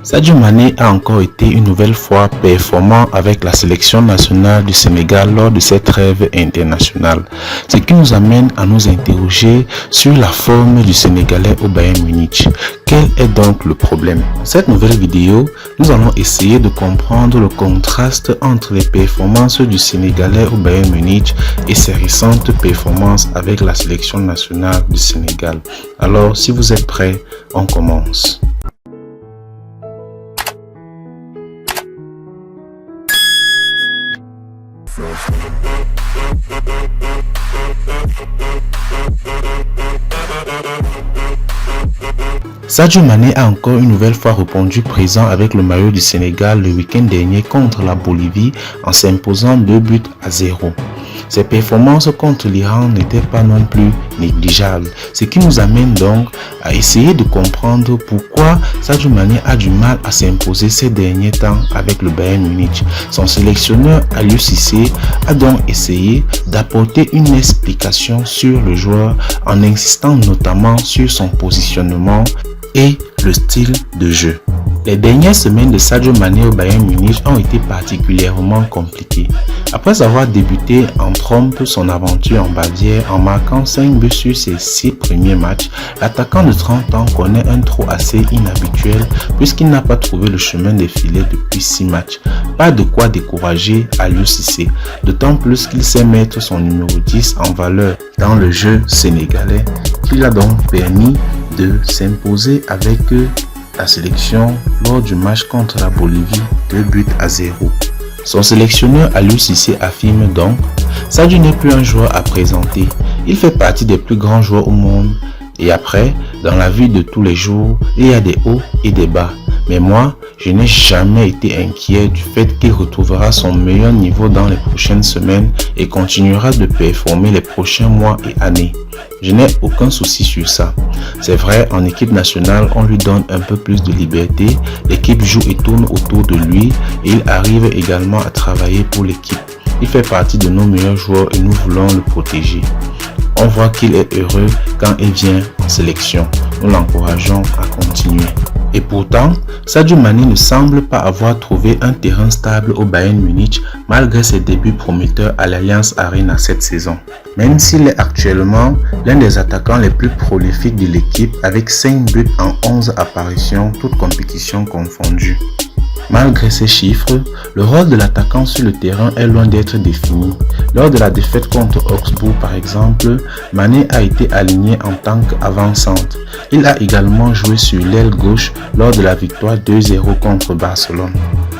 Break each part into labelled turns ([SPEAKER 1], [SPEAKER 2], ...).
[SPEAKER 1] Sadio Mané a encore été une nouvelle fois performant avec la sélection nationale du Sénégal lors de cette trêve internationale. Ce qui nous amène à nous interroger sur la forme du Sénégalais au Bayern Munich. Quel est donc le problème? Dans cette nouvelle vidéo, nous allons essayer de comprendre le contraste entre les performances du Sénégalais au Bayern Munich et ses récentes performances avec la sélection nationale du Sénégal. Alors, si vous êtes prêts, on commence. Sadio Mané a encore une nouvelle fois répondu présent avec le maillot du Sénégal le week-end dernier contre la Bolivie en s'imposant 2-0. Ses performances contre l'Iran n'étaient pas non plus négligeables, ce qui nous amène donc à essayer de comprendre pourquoi Sadio Mané a du mal à s'imposer ces derniers temps avec le Bayern Munich. Son sélectionneur Aliou Cissé a donc essayé d'apporter une explication sur le joueur en insistant notamment sur son positionnement et le style de jeu. Les dernières semaines de Sadio Mané au Bayern Munich ont été particulièrement compliquées. Après avoir débuté en trompe son aventure en Bavière en marquant 5 buts sur ses 6 premiers matchs, l'attaquant de 30 ans connaît un trou assez inhabituel puisqu'il n'a pas trouvé le chemin des filets depuis 6 matchs. Pas de quoi décourager Aliou Cissé, d'autant plus qu'il sait mettre son numéro 10 en valeur dans le jeu sénégalais, qui l'a donc permis de s'imposer avec la sélection lors du match contre la Bolivie 2-0. Son sélectionneur Aliou Cissé affirme donc: Sadio n'est plus un joueur à présenter, il fait partie des plus grands joueurs au monde et après, dans la vie de tous les jours, il y a des hauts et des bas. Mais moi, je n'ai jamais été inquiet du fait qu'il retrouvera son meilleur niveau dans les prochaines semaines et continuera de performer les prochains mois et années. Je n'ai aucun souci sur ça. C'est vrai, en équipe nationale, on lui donne un peu plus de liberté, l'équipe joue et tourne autour de lui et il arrive également à travailler pour l'équipe. Il fait partie de nos meilleurs joueurs et nous voulons le protéger. On voit qu'il est heureux quand il vient en sélection. Nous l'encourageons à continuer. Et pourtant, Sadio Mané ne semble pas avoir trouvé un terrain stable au Bayern Munich malgré ses débuts prometteurs à l'Allianz Arena cette saison. Même s'il est actuellement l'un des attaquants les plus prolifiques de l'équipe avec 5 buts en 11 apparitions, toutes compétitions confondues. Malgré ces chiffres, le rôle de l'attaquant sur le terrain est loin d'être défini. Lors de la défaite contre Augsbourg par exemple, Mané a été aligné en tant qu'avant-centre. Il a également joué sur l'aile gauche lors de la victoire 2-0 contre Barcelone.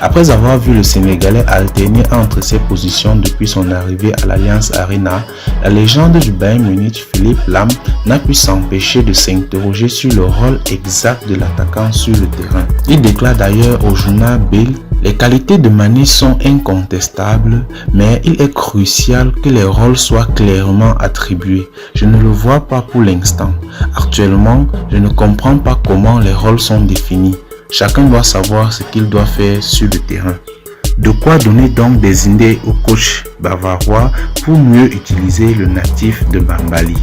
[SPEAKER 1] Après avoir vu le Sénégalais alterner entre ses positions depuis son arrivée à l'Allianz Arena, la légende du Bayern Munich Philipp Lahm n'a pu s'empêcher de s'interroger sur le rôle exact de l'attaquant sur le terrain. Il déclare d'ailleurs au journal Bild: les qualités de Mané sont incontestables, mais il est crucial que les rôles soient clairement attribués. Je ne le vois pas pour l'instant. Actuellement, je ne comprends pas comment les rôles sont définis. Chacun doit savoir ce qu'il doit faire sur le terrain. De quoi donner donc des idées au coach bavarois pour mieux utiliser le natif de Bambali.